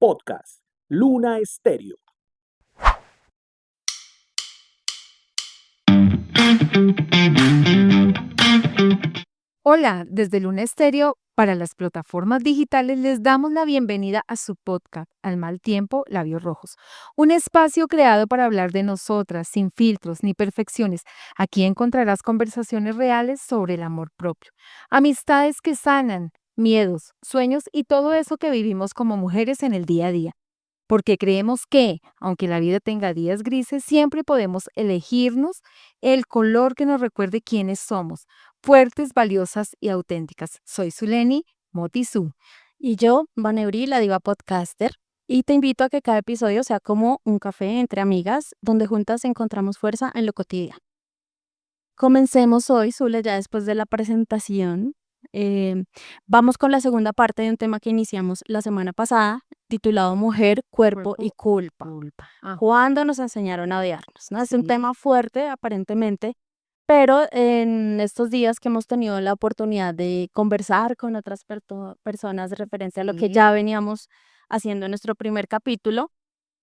Podcast Luna Estéreo. Hola, desde Luna Estéreo para las plataformas digitales les damos la bienvenida a su podcast Al mal tiempo, labios rojos, un espacio creado para hablar de nosotras sin filtros ni perfecciones. Aquí encontrarás conversaciones reales sobre el amor propio, amistades que sanan, miedos, sueños y todo eso que vivimos como mujeres en el día a día. Porque creemos que, aunque la vida tenga días grises, siempre podemos elegirnos el color que nos recuerde quiénes somos, fuertes, valiosas y auténticas. Soy Zuleni Motizu. Y yo, Vaneuri, la diva podcaster, y te invito a que cada episodio sea como un café entre amigas, donde juntas encontramos fuerza en lo cotidiano. Comencemos hoy, Zule, ya después de la presentación. Vamos con la segunda parte de un tema que iniciamos la semana pasada, titulado Mujer, Cuerpo y Culpa. ¿Cuándo nos enseñaron a odiarnos? ¿No? Es un Sí. tema fuerte, aparentemente, pero en estos días que hemos tenido la oportunidad de conversar con otras personas de referencia a lo que Sí. ya veníamos haciendo en nuestro primer capítulo,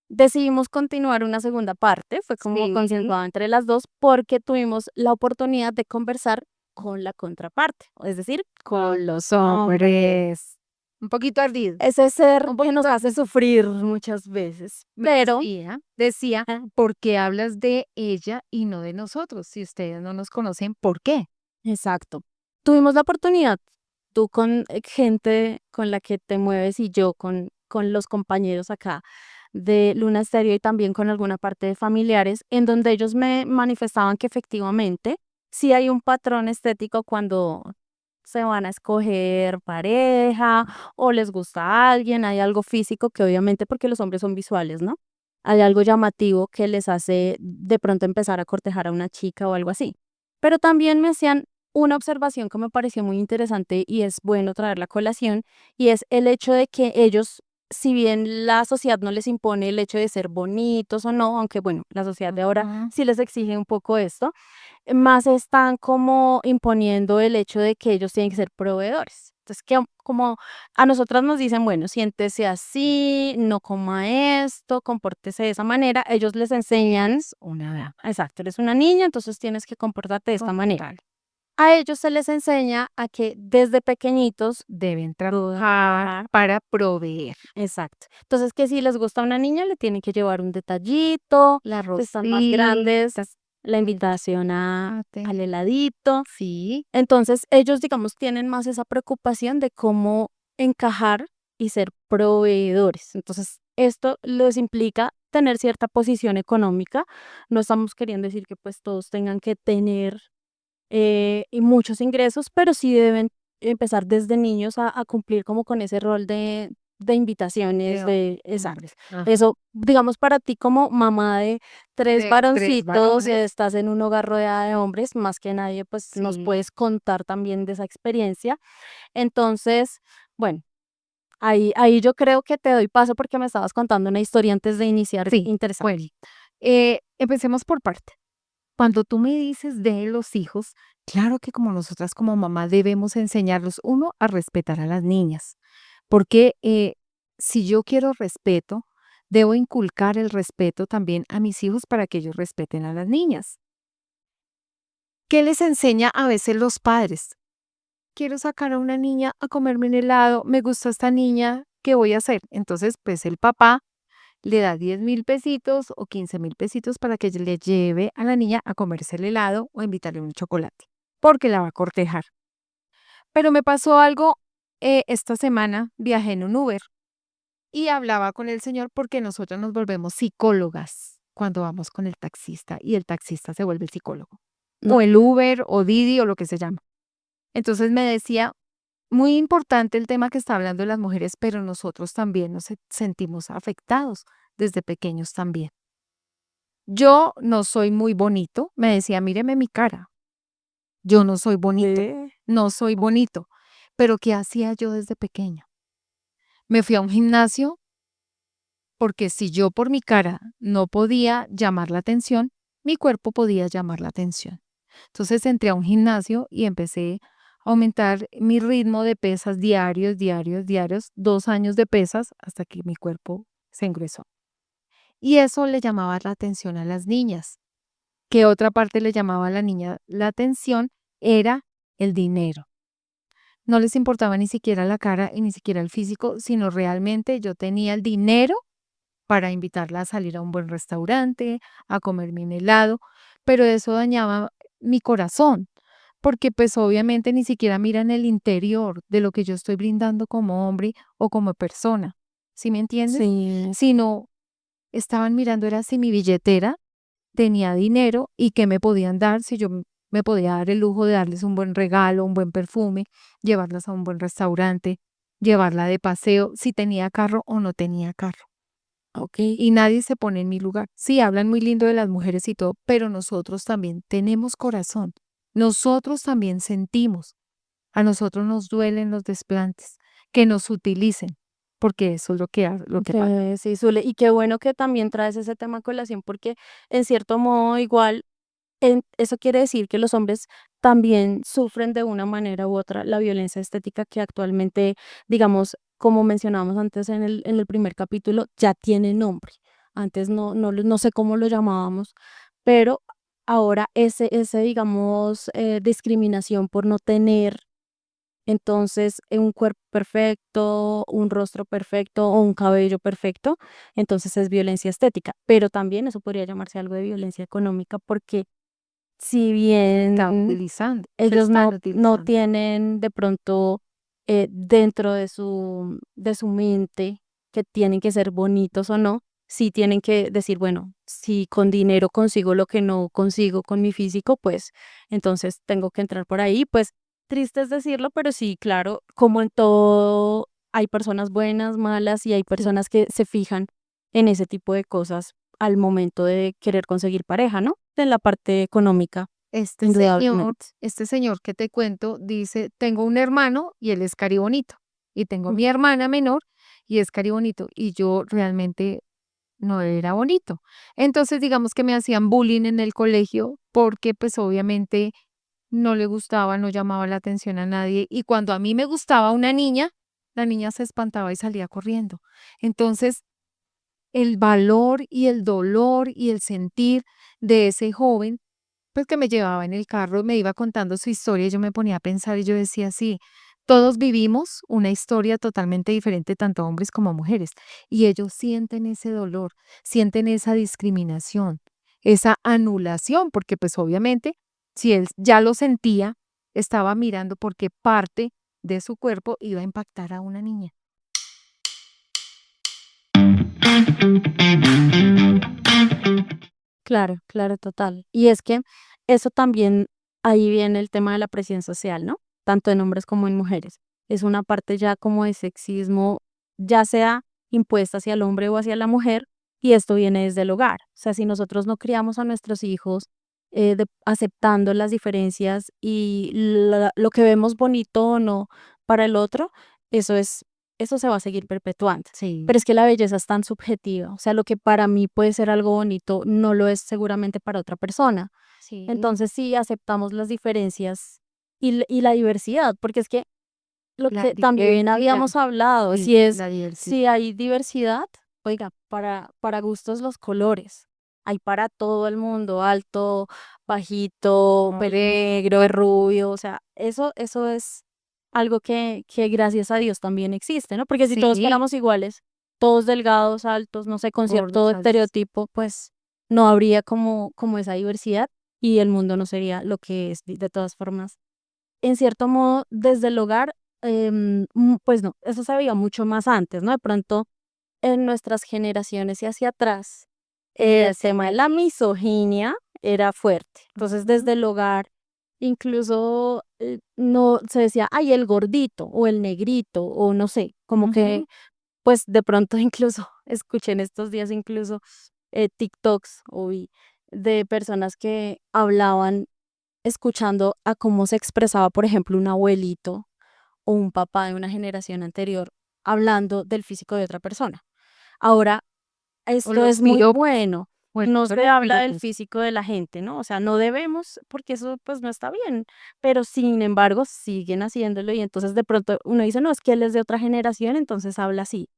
decidimos continuar una segunda parte. Fue como Sí. consensuado entre las dos porque tuvimos la oportunidad de conversar con la contraparte, es decir, Con los hombres. Un poquito ardido. ese ser Un que nos hace sufrir muchas veces. Pero Decía, ¿por qué hablas de ella y no de nosotros? Si ustedes no nos conocen, ¿por qué? exacto. Tuvimos la oportunidad, tú con gente con la que te mueves y yo con los compañeros acá de Luna Estéreo y también con alguna parte de familiares, en donde ellos me manifestaban que efectivamente sí hay un patrón estético cuando se van a escoger pareja o les gusta a alguien, hay algo físico que obviamente porque los hombres son visuales, ¿no? Hay algo llamativo que les hace de pronto empezar a cortejar a una chica o algo así. Pero también me hacían una observación que me pareció muy interesante y es bueno traerla a colación, y es el hecho de que ellos, si bien la sociedad no les impone el hecho de ser bonitos o no, aunque bueno, la sociedad de ahora Ujú. sí les exige un poco esto, más están como imponiendo el hecho de que ellos tienen que ser proveedores. Entonces, que como a nosotras nos dicen, bueno, siéntese así, no coma esto, compórtese de esa manera, ellos les enseñan, Una dama. exacto, eres una niña, entonces tienes que comportarte de esta manera. Total. A ellos se les enseña a que desde pequeñitos, Deben trabajar para proveer. exacto. Entonces, que si les gusta a una niña, le tienen que llevar un detallito, La si están más grandes, rositas. la invitación al heladito. Sí. Entonces, ellos, digamos, tienen más esa preocupación de cómo encajar y ser proveedores. Entonces, esto les implica tener cierta posición económica. No estamos queriendo decir que pues todos tengan que tener y muchos ingresos, pero sí deben empezar desde niños a cumplir como con ese rol de invitaciones, exacto. Hombres. Ah. Eso, digamos, para ti como mamá de tres De 3 varoncitos, varones. estás en un hogar rodeada de hombres, más que nadie, pues nos Sí. puedes contar también de esa experiencia. Entonces, bueno, ahí yo creo que te doy paso porque me estabas contando una historia antes de iniciar, Sí, interesante. bueno, empecemos por parte. Cuando tú me dices de los hijos, claro que como nosotras como mamá debemos enseñarlos, uno, a respetar a las niñas, porque si yo quiero respeto, debo inculcar el respeto también a mis hijos para que ellos respeten a las niñas. ¿Qué les enseña a veces los padres? Quiero sacar a una niña a comerme un helado, me gusta esta niña, ¿qué voy a hacer? Entonces, pues el papá le da 10.000 pesitos o 15.000 pesitos para que le lleve a la niña a comerse el helado o a invitarle un chocolate, porque la va a cortejar. Pero me pasó algo, esta semana viajé en un Uber y hablaba con el señor porque nosotros nos volvemos psicólogas cuando vamos con el taxista y el taxista se vuelve el psicólogo, o el Uber o Didi o lo que se llama. Entonces me decía, muy importante el tema que está hablando de las mujeres, pero nosotros también nos sentimos afectados desde pequeños también. Yo no soy muy bonito, me decía, míreme mi cara, yo no soy bonito, no soy bonito, pero ¿qué hacía yo desde pequeña? Me fui a un gimnasio porque si yo por mi cara no podía llamar la atención, mi cuerpo podía llamar la atención. Entonces entré a un gimnasio y empecé a aumentar mi ritmo de pesas diarios, diarios, diarios, 2 años de pesas hasta que mi cuerpo se engruesó. Y eso le llamaba la atención a las niñas. ¿Qué otra parte le llamaba a la niña la atención? Era el dinero. No les importaba ni siquiera la cara y ni siquiera el físico, sino realmente yo tenía el dinero para invitarla a salir a un buen restaurante, a comerme un helado, pero eso dañaba mi corazón, porque pues obviamente ni siquiera miran el interior de lo que yo estoy brindando como hombre o como persona, ¿sí me entiendes? Sí, Sino estaban mirando era si mi billetera tenía dinero y qué me podían dar, si yo me podía dar el lujo de darles un buen regalo, un buen perfume, llevarlas a un buen restaurante, llevarla de paseo, si tenía carro o no tenía carro. ok. Y nadie se pone en mi lugar. Sí, hablan muy lindo de las mujeres y todo, pero nosotros también tenemos corazón. Nosotros también sentimos. A nosotros nos duelen los desplantes, que nos utilicen, porque eso es lo que pasa. Sí, Zule, y qué bueno que también traes ese tema a colación, porque en cierto modo igual eso quiere decir que los hombres también sufren de una manera u otra la violencia estética que actualmente, digamos, como mencionábamos antes en el primer capítulo, ya tiene nombre. Antes no sé cómo lo llamábamos, pero ahora digamos, discriminación por no tener entonces, un cuerpo perfecto, un rostro perfecto o un cabello perfecto, entonces es violencia estética, pero también eso podría llamarse algo de violencia económica, porque si Está bien utilizando, se ellos están no utilizando. tienen de pronto, dentro de su mente que tienen que ser bonitos o no, sí tienen que decir, bueno, si con dinero consigo lo que no consigo con mi físico, pues entonces tengo que entrar por ahí, pues triste es decirlo, pero sí, claro, como en todo, hay personas buenas, malas y hay Sí. personas que se fijan en ese tipo de cosas al momento de querer conseguir pareja, ¿no? En la parte económica, Este señor, indudablemente. este señor que te cuento dice, tengo un hermano y él es caribonito, y tengo Mm, mi hermana menor y es caribonito, y yo realmente no era bonito. Entonces, digamos que me hacían bullying en el colegio porque pues obviamente no le gustaba, no llamaba la atención a nadie, y cuando a mí me gustaba una niña, la niña se espantaba y salía corriendo. Entonces, el valor y el dolor y el sentir de ese joven, pues que me llevaba en el carro, me iba contando su historia y yo me ponía a pensar y yo decía, sí, todos vivimos una historia totalmente diferente, tanto hombres como mujeres, y ellos sienten ese dolor, sienten esa discriminación, esa anulación, porque pues obviamente si él ya lo sentía, estaba mirando porque parte de su cuerpo iba a impactar a una niña. claro, claro, total. Y es que eso también, ahí viene el tema de la presión social, ¿no? Tanto en hombres como en mujeres. Es una parte ya como de sexismo, ya sea impuesta hacia el hombre o hacia la mujer, y esto viene desde el hogar. O sea, si nosotros no criamos a nuestros hijos aceptando las diferencias y lo que vemos bonito o no para el otro, eso es, eso se va a seguir perpetuando. Sí, Pero es que la belleza es tan subjetiva, o sea, lo que para mí puede ser algo bonito, no lo es seguramente para otra persona. sí, Entonces, sí aceptamos las diferencias y la diversidad, porque es que lo la que también diversidad, habíamos hablado, sí, la diversidad. si hay diversidad, oiga, para gustos los colores, hay para todo el mundo, alto, bajito, pelo negro, rubio, o sea, eso es algo que gracias a Dios también existe, ¿no? Porque si todos Sí, fuéramos iguales, todos delgados, altos, no sé, con cierto gordos, altos. estereotipo, pues no habría como esa diversidad y el mundo no sería lo que es de todas formas. En cierto modo, desde el hogar, pues no, eso se veía mucho más antes, ¿no? De pronto, en nuestras generaciones y hacia atrás, Sí, el hace tema de la misoginia era fuerte. Entonces, ujú, desde el hogar, incluso, no se decía: "Ay, el gordito", o el negrito, o no sé, como que, ujú. pues, de pronto, incluso, escuché en estos días, incluso, TikToks, o vi de personas que hablaban escuchando a cómo se expresaba, por ejemplo, un abuelito o un papá de una generación anterior hablando del físico de otra persona. Ahora, O esto los es muy piropos. bueno. Bueno, No tú se eres habla del cuidadoso. físico de la gente, ¿no? O sea, no debemos, porque eso pues no está bien, pero sin embargo siguen haciéndolo y entonces de pronto uno dice, no, es que él es de otra generación, entonces habla así.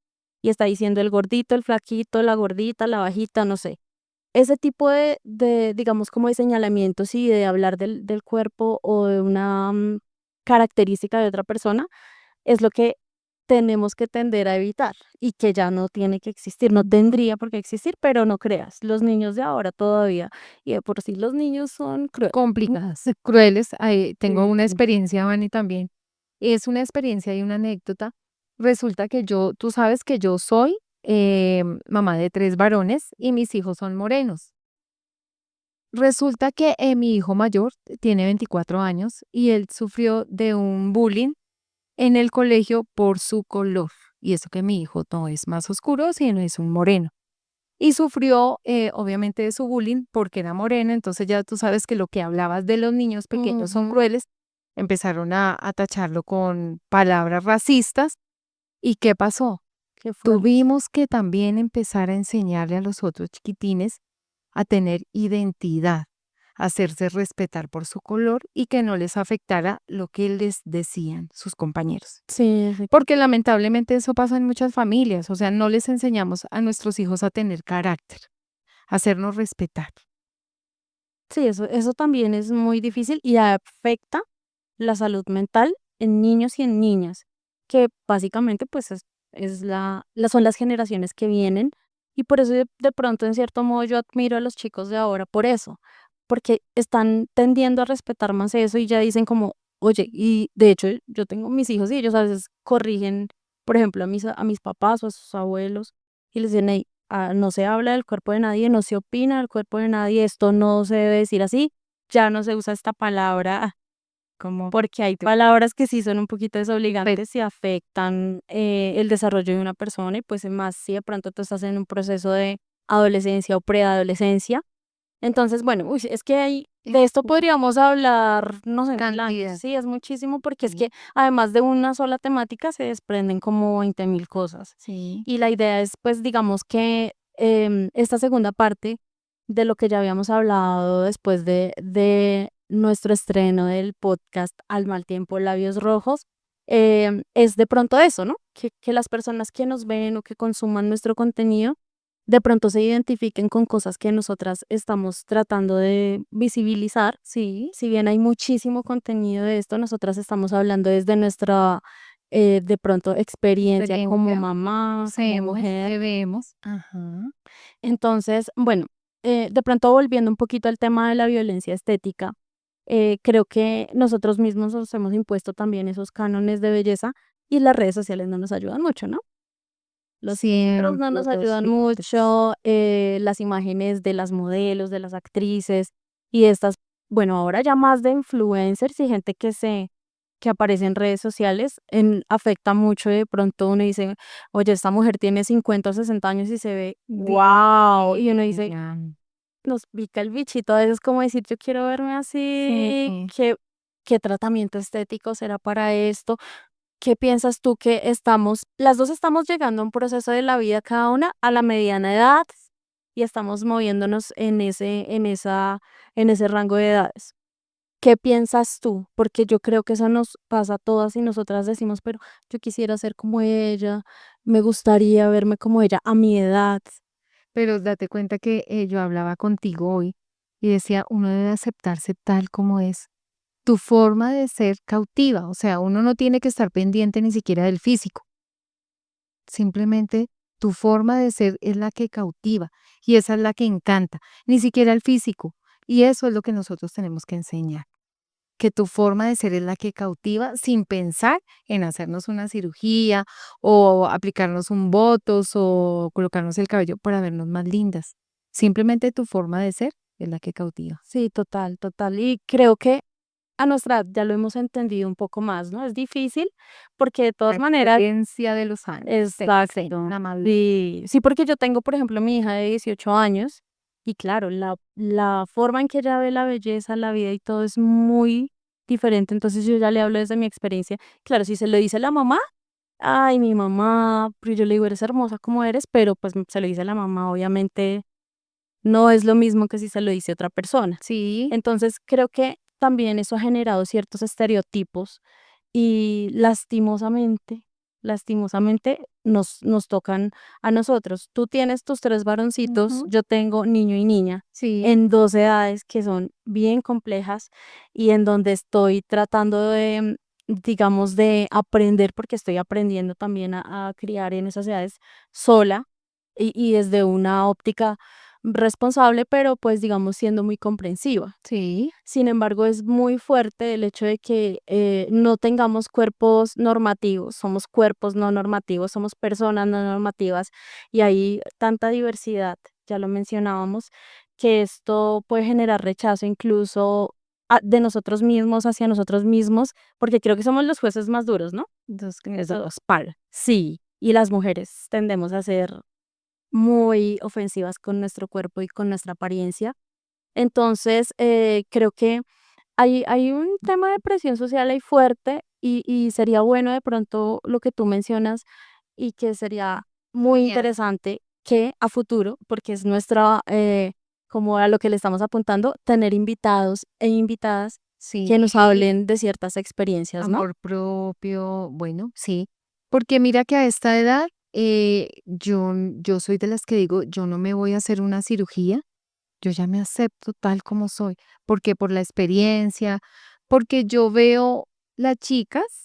Y está diciendo el gordito, el flaquito, la gordita, la bajita, no sé. Ese tipo digamos, como de señalamientos y de hablar del cuerpo o de una característica de otra persona, es lo que tenemos que tender a evitar y que ya no tiene que existir, no tendría por qué existir, pero no creas, los niños de ahora todavía, y de por sí los niños son crueles. Complicadas, crueles. Tengo Sí, una sí. experiencia, Vani, también. Es una experiencia y una anécdota. Resulta que tú sabes que yo soy mamá de 3 varones y mis hijos son morenos. Resulta que mi hijo mayor tiene 24 años y él sufrió de un bullying en el colegio por su color. Y eso que mi hijo no es más oscuro, sino es un moreno. Y sufrió, obviamente, de su bullying porque era moreno. Entonces ya tú sabes que lo que hablabas de los niños pequeños son Ujú. crueles. Empezaron a tacharlo con palabras racistas. ¿Y qué pasó? Qué fuerte. Tuvimos que también empezar a enseñarle a los otros chiquitines a tener identidad, a hacerse respetar por su color y que no les afectara lo que les decían sus compañeros. Sí, sí, Porque lamentablemente eso pasa en muchas familias, o sea, no les enseñamos a nuestros hijos a tener carácter, a hacernos respetar. sí, eso también es muy difícil y afecta la salud mental en niños y en niñas, que básicamente pues son las generaciones que vienen y por eso de pronto en cierto modo yo admiro a los chicos de ahora por eso, porque están tendiendo a respetar más eso y ya dicen como, oye, y de hecho yo tengo mis hijos y ellos a veces corrigen, por ejemplo, a mis papás o a sus abuelos y les dicen, "Ey, no se habla del cuerpo de nadie, no se opina del cuerpo de nadie, esto no se debe decir así, ya no se usa esta palabra Como porque hay palabras que sí son un poquito desobligantes y afectan el desarrollo de una persona y pues más si de pronto tú estás en un proceso de adolescencia o preadolescencia. Entonces, bueno, uy, es que de esto podríamos hablar, no sé, mil años. cantidad. Sí, es muchísimo porque es Sí. que además de una sola temática se desprenden como 20.000 cosas. Sí. Y la idea es, pues, digamos que esta segunda parte de lo que ya habíamos hablado después de nuestro estreno del podcast Al mal tiempo, labios rojos, es de pronto eso, ¿no? Que las personas que nos ven o que consuman nuestro contenido de pronto se identifiquen con cosas que nosotras estamos tratando de visibilizar. Sí. Si bien hay muchísimo contenido de esto, nosotras estamos hablando desde nuestra, de pronto, experiencia como Experiencia. mamá, como Conocemos, mujer. debemos. Ajá. Entonces, bueno, de pronto volviendo un poquito al tema de la violencia estética, creo que nosotros mismos nos hemos impuesto también esos cánones de belleza y las redes sociales no nos ayudan mucho, ¿no? Los filtros no Siempre nos los ayudan filtros. mucho, las imágenes de las modelos, de las actrices y estas, bueno, ahora ya más de influencers y gente que aparece en redes sociales, afecta mucho. De pronto uno dice, oye, esta mujer tiene 50 o 60 años y se ve, wow, y uno dice, Divina. nos pica el bichito, a veces como decir, yo quiero verme así, Sí. ¿qué tratamiento estético será para esto? ¿Qué piensas tú que las dos estamos llegando a un proceso de la vida cada una a la mediana edad y estamos moviéndonos en ese rango de edades? ¿Qué piensas tú? Porque yo creo que eso nos pasa a todas y nosotras decimos, pero yo quisiera ser como ella, me gustaría verme como ella a mi edad. Pero date cuenta que yo hablaba contigo hoy y decía, uno debe aceptarse tal como es. Tu forma de ser cautiva, o sea, uno no tiene que estar pendiente ni siquiera del físico. Simplemente tu forma de ser es la que cautiva y esa es la que encanta, ni siquiera el físico. Y eso es lo que nosotros tenemos que enseñar, que tu forma de ser es la que cautiva sin pensar en hacernos una cirugía o aplicarnos un botox o colocarnos el cabello para vernos más lindas. Simplemente tu forma de ser es la que cautiva. Sí, total, total. Y creo que a nuestra edad ya lo hemos entendido un poco más, ¿no? Es difícil porque de La todas maneras. experiencia de los años te Exacto. enseña más. Sí, sí, porque yo tengo, por ejemplo, mi hija de 18 años y claro, la forma en que ella ve la belleza, la vida y todo es muy diferente. Entonces yo ya le hablo desde mi experiencia. Claro, si se lo dice la mamá, ay, mi mamá, pero yo le digo, eres hermosa como eres, pero pues se lo dice la mamá, obviamente no es lo mismo que si se lo dice otra persona. Sí, Entonces, creo que también eso ha generado ciertos estereotipos y lastimosamente nos tocan a nosotros. Tú tienes tus 3 varoncitos, ujú, yo tengo niño y niña sí, en 2 edades que son bien complejas y en donde estoy tratando de, digamos, de aprender, porque estoy aprendiendo también a criar en esas edades sola y desde una óptica responsable, pero, pues, digamos, siendo muy comprensiva. sí, Sin embargo, es muy fuerte el hecho de que no tengamos cuerpos normativos, somos cuerpos no normativos, somos personas no normativas y hay tanta diversidad, ya lo mencionábamos, que esto puede generar rechazo incluso de nosotros mismos hacia nosotros mismos, porque creo que somos los jueces más duros, ¿no? dos par. Sí, y las mujeres tendemos a ser muy ofensivas con nuestro cuerpo y con nuestra apariencia. Entonces, creo que hay un tema de presión social ahí fuerte y sería bueno de pronto lo que tú mencionas y que sería muy Miedo. interesante que a futuro, porque es nuestra, como a lo que le estamos apuntando, tener invitados e invitadas Sí, que nos hablen de ciertas experiencias, ¿no? amor propio, bueno, sí, porque mira que a esta edad yo soy de las que digo, yo no me voy a hacer una cirugía, yo ya me acepto tal como soy, porque por la experiencia, porque yo veo las chicas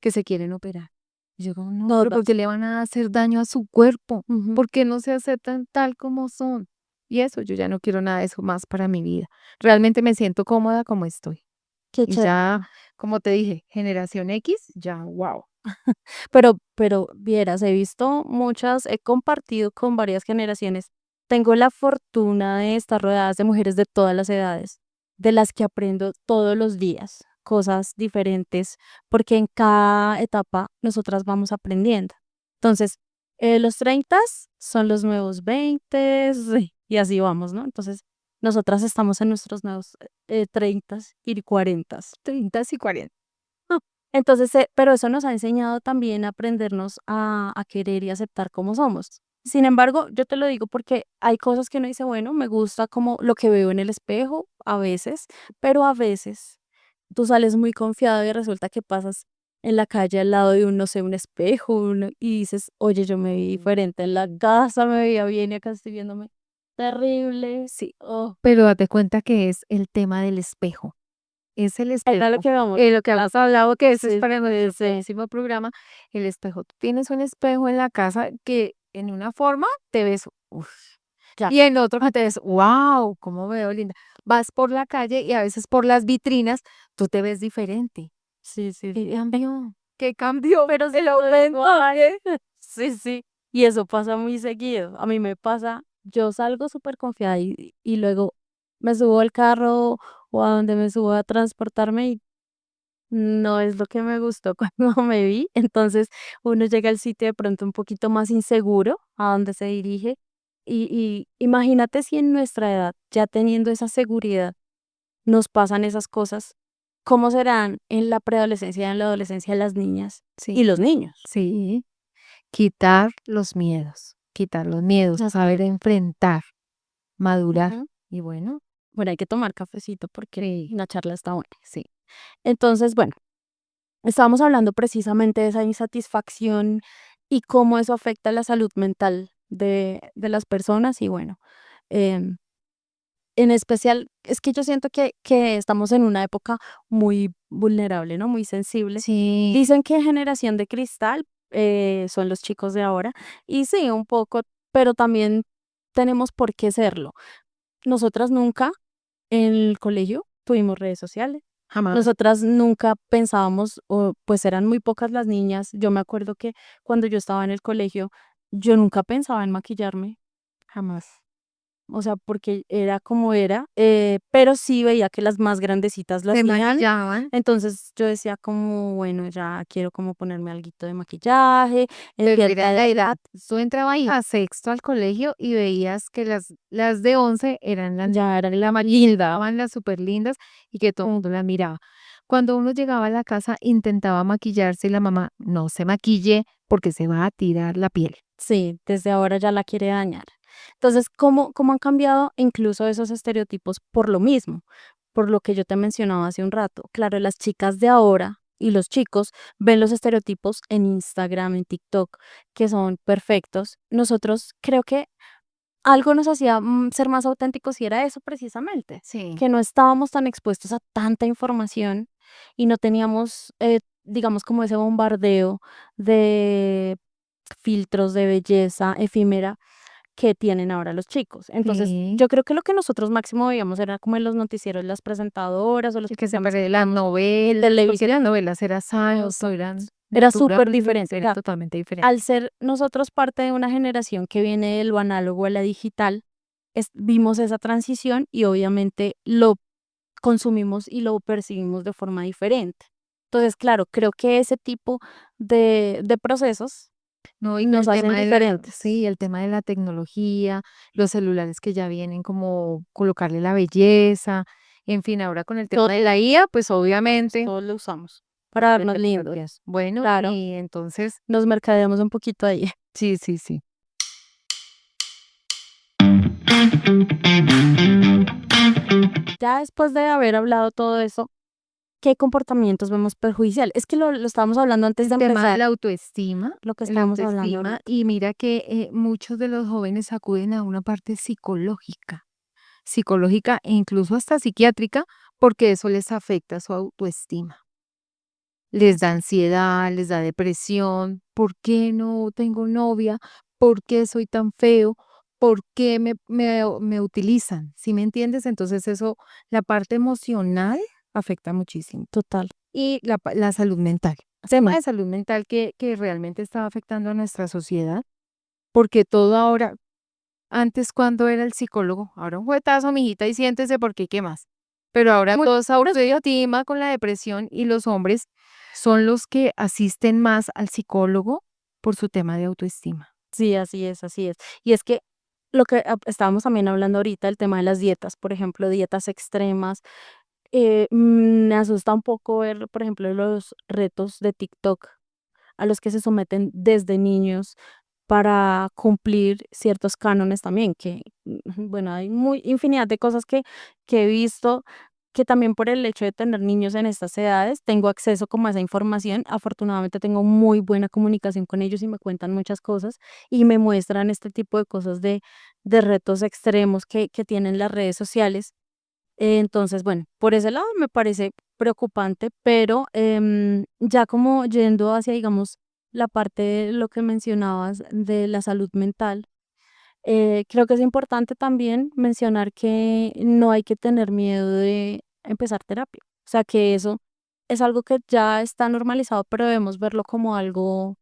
que se quieren operar. Y yo como, no, pero ¿por Todas. qué le van a hacer daño a su cuerpo? Ujú. ¿Por qué no se aceptan tal como son? Y eso, yo ya no quiero nada de eso más para mi vida. Realmente me siento cómoda como estoy. Qué Y chévere. ya, como te dije, generación X, ya, wow. Pero vieras, he visto muchas, he compartido con varias generaciones. Tengo la fortuna de estar rodeadas de mujeres de todas las edades, de las que aprendo todos los días, cosas diferentes, porque en cada etapa nosotras vamos aprendiendo. Entonces, los 30 son los nuevos 20 y así vamos, ¿no? Entonces, nosotras estamos en nuestros nuevos 30 y 40. 30 y 40. Entonces, pero eso nos ha enseñado también a aprendernos a querer y aceptar como somos. Sin embargo, yo te lo digo porque hay cosas que uno dice, bueno, me gusta como lo que veo en el espejo a veces, pero a veces tú sales muy confiado y resulta que pasas en la calle al lado de un, no sé, un espejo y dices, oye, yo me vi diferente en la casa, me veía bien y acá estoy viéndome terrible. Sí, Oh, pero date cuenta que es el tema del espejo. Es el era lo espejo. que vamos. Lo que hemos hablado, que eso es Sí, para sí, nuestro sí. próximo programa, el espejo. Tú tienes un espejo en la casa que en una forma te ves, uf, Ya. y en otro que te ves, wow, cómo veo linda. Vas por la calle y a veces por las vitrinas tú te ves diferente. Sí, sí. ¿Qué cambió? ¿Qué cambió? Pero sí El lo aumento. vengo a ver. Sí, sí. Y eso pasa muy seguido. A mí me pasa, yo salgo súper confiada y luego me subo al carro o a donde me subo a transportarme y no es lo que me gustó cuando me vi. Entonces uno llega al sitio de pronto un poquito más inseguro a donde se dirige. Y imagínate si en nuestra edad, ya teniendo esa seguridad, nos pasan esas cosas, ¿cómo serán en la preadolescencia y en la adolescencia las niñas Sí, y los niños? sí. Quitar los miedos, Así saber es. enfrentar, madurar. Ujú. Y bueno, Bueno, hay que tomar cafecito porque sí, la charla está buena. sí, Entonces, bueno, estábamos hablando precisamente de esa insatisfacción y cómo eso afecta la salud mental de las personas y bueno, em, en especial, es que yo siento que estamos en una época muy vulnerable, ¿no? Muy sensible. sí, Dicen que generación de cristal son los chicos de ahora, y sí, un poco, pero también tenemos por qué serlo. Nosotras nunca en el colegio tuvimos redes sociales. jamás, Nosotras nunca pensábamos, o pues eran muy pocas las niñas. Yo me acuerdo que cuando yo estaba en el colegio, yo nunca pensaba en maquillarme. jamás. O sea, porque era como era, pero sí veía que las más grandecitas lo Se hacían. maquillaban, Entonces yo decía como, bueno, ya quiero como ponerme alguito de maquillaje, en pero cierta mira edad. la edad. Tú entrabas ahí a sexto al colegio y veías que las de 11 eran Ya era la más linda, daban las súper lindas y que todo el mundo las miraba. Cuando uno llegaba a la casa, intentaba maquillarse y la mamá, no se maquille porque se va a tirar la piel. sí, desde ahora ya la quiere dañar. Entonces, ¿cómo han cambiado incluso esos estereotipos por lo mismo? Por lo que yo te mencionaba hace un rato. Claro, las chicas de ahora y los chicos ven los estereotipos en Instagram, en TikTok, que son perfectos. Nosotros creo que algo nos hacía ser más auténticos y era eso precisamente, Sí. que no estábamos tan expuestos a tanta información y no teníamos, digamos, como ese bombardeo de filtros de belleza efímera que tienen ahora los chicos. Entonces, Sí. yo creo que lo que nosotros máximo veíamos era como en los noticieros, las presentadoras o los Y que se programas de las novelas, porque televisión. las novelas era sábado, Exacto. eran Era natural, súper diferente. O era sea, totalmente diferente. al ser nosotros parte de una generación que viene de lo análogo a la digital, vimos esa transición y obviamente lo consumimos y lo percibimos de forma diferente. Entonces, claro, creo que ese tipo de procesos No, y que nos el hacen tema de diferentes. sí, el tema de la tecnología, los celulares que ya vienen como colocarle la belleza, en fin, ahora con el tema Todos, de la IA, pues obviamente todos lo usamos para de darnos lindos. tecnologías. Bueno, Claro, y entonces, nos mercadeamos un poquito ahí. sí, sí, sí. Ya después de haber hablado todo eso, ¿qué comportamientos vemos perjudicial? Es que lo estábamos hablando antes de El tema de empezar, lo que la estábamos hablando autoestima, ahorita. y mira que muchos de los jóvenes acuden a una parte psicológica e incluso hasta psiquiátrica, porque eso les afecta su autoestima. Les da ansiedad, les da depresión. ¿Por qué no tengo novia? ¿Por qué soy tan feo? ¿Por qué me utilizan? ¿Sí me entiendes? Entonces eso, la parte emocional afecta muchísimo. Total. Y la salud mental. Tema de salud mental que realmente está afectando a nuestra sociedad, porque todo ahora, antes cuando era el psicólogo, ahora un juetazo, mijita, y siéntese porque qué más. Pero ahora todo es autoestima con la depresión y los hombres son los que asisten más al psicólogo por su tema de autoestima. Sí, así es, así es. Y es que lo que estábamos también hablando ahorita, el tema de las dietas, por ejemplo, dietas extremas. Me asusta un poco ver, por ejemplo, los retos de TikTok a los que se someten desde niños para cumplir ciertos cánones también, que, bueno, hay muy infinidad de cosas que he visto, que también por el hecho de tener niños en estas edades, tengo acceso como a esa información. Afortunadamente tengo muy buena comunicación con ellos y me cuentan muchas cosas y me muestran este tipo de cosas de retos extremos que tienen las redes sociales. Entonces, bueno, por ese lado me parece preocupante, pero ya como yendo hacia, digamos, la parte de lo que mencionabas de la salud mental, creo que es importante también mencionar que no hay que tener miedo de empezar terapia. O sea, que eso es algo que ya está normalizado, pero debemos verlo como algo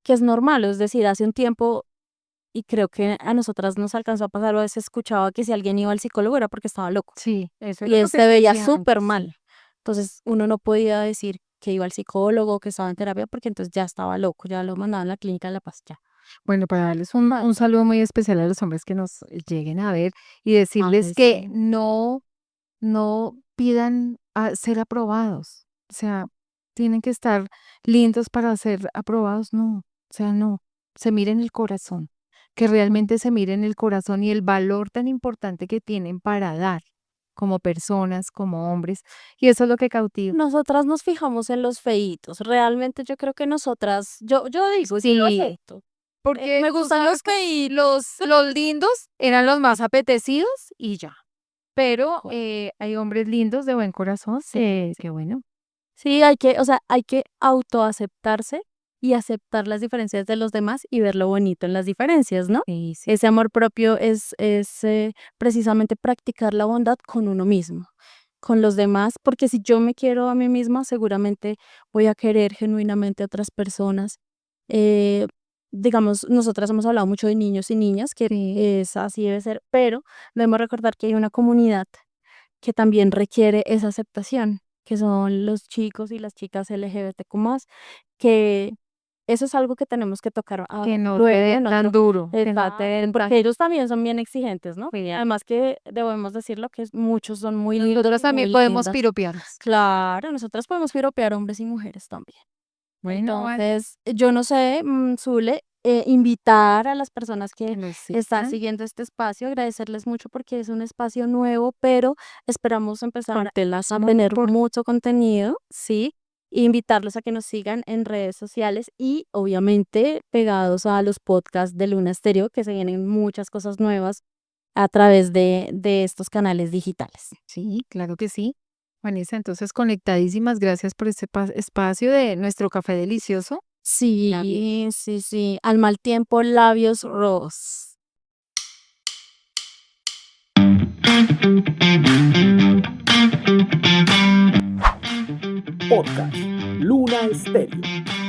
que es normal. Es decir, hace un tiempo, y creo que a nosotras nos alcanzó a pasar, a veces escuchaba que si alguien iba al psicólogo era porque estaba loco Sí, eso y era él lo que se se veía decía súper antes, sí. mal. Entonces, uno no podía decir que iba al psicólogo, que estaba en terapia, porque entonces ya estaba loco, ya lo mandaban a la clínica de La Paz, ya. Bueno, para darles un saludo muy especial a los hombres que nos lleguen a ver y decirles Ay, que sí. no pidan a ser aprobados. O sea, tienen que estar lindos para ser aprobados. No, o sea, no. Se miren el corazón, que Mm. realmente se miren el corazón y el valor tan importante que tienen para dar como personas, como hombres. Y eso es lo que cautiva. Nosotras nos fijamos en los feitos. Realmente yo creo que nosotras, yo digo, yo lo Sí, acepto. porque Me tú gustan sabes los que feitos. los lindos eran los más apetecidos y ya. Pero Bueno, hay hombres lindos de buen corazón sí, sí. que bueno. Sí, hay que, o sea, hay que autoaceptarse y aceptar las diferencias de los demás y ver lo bonito en las diferencias, ¿no? Sí, sí. Ese amor propio es precisamente practicar la bondad con uno mismo, con los demás, porque si yo me quiero a mí misma, seguramente voy a querer genuinamente a otras personas. Eh, digamos, nosotras hemos hablado mucho de niños y niñas, que Sí. es así debe ser, pero debemos recordar que hay una comunidad que también requiere esa aceptación, que son los chicos y las chicas LGBTQ+, que eso es algo que tenemos que tocar Que no te luego den en tan otro. duro, que no te Exacto, den tan porque ellos también son bien exigentes, ¿no? bien. Además que debemos decirlo que muchos son muy lindos Nosotros y muy también podemos lindas. piropearlos. Claro, nosotras podemos piropear hombres y mujeres también. Bueno, vale. Entonces, yo no sé, Zule, invitar a las personas que Lo están sigan. siguiendo este espacio, agradecerles mucho porque es un espacio nuevo, pero esperamos empezar a Compártelas a muy tener por mucho contenido, ¿sí? Invitarlos a que nos sigan en redes sociales y obviamente pegados a los podcasts de Luna Stereo, que se vienen muchas cosas nuevas a través de estos canales digitales. Sí, claro que sí. Vanessa, entonces conectadísimas, gracias por este espacio de nuestro café delicioso. Sí, sí, sí. Al mal tiempo, labios rojos. Podcast Luna Stereo.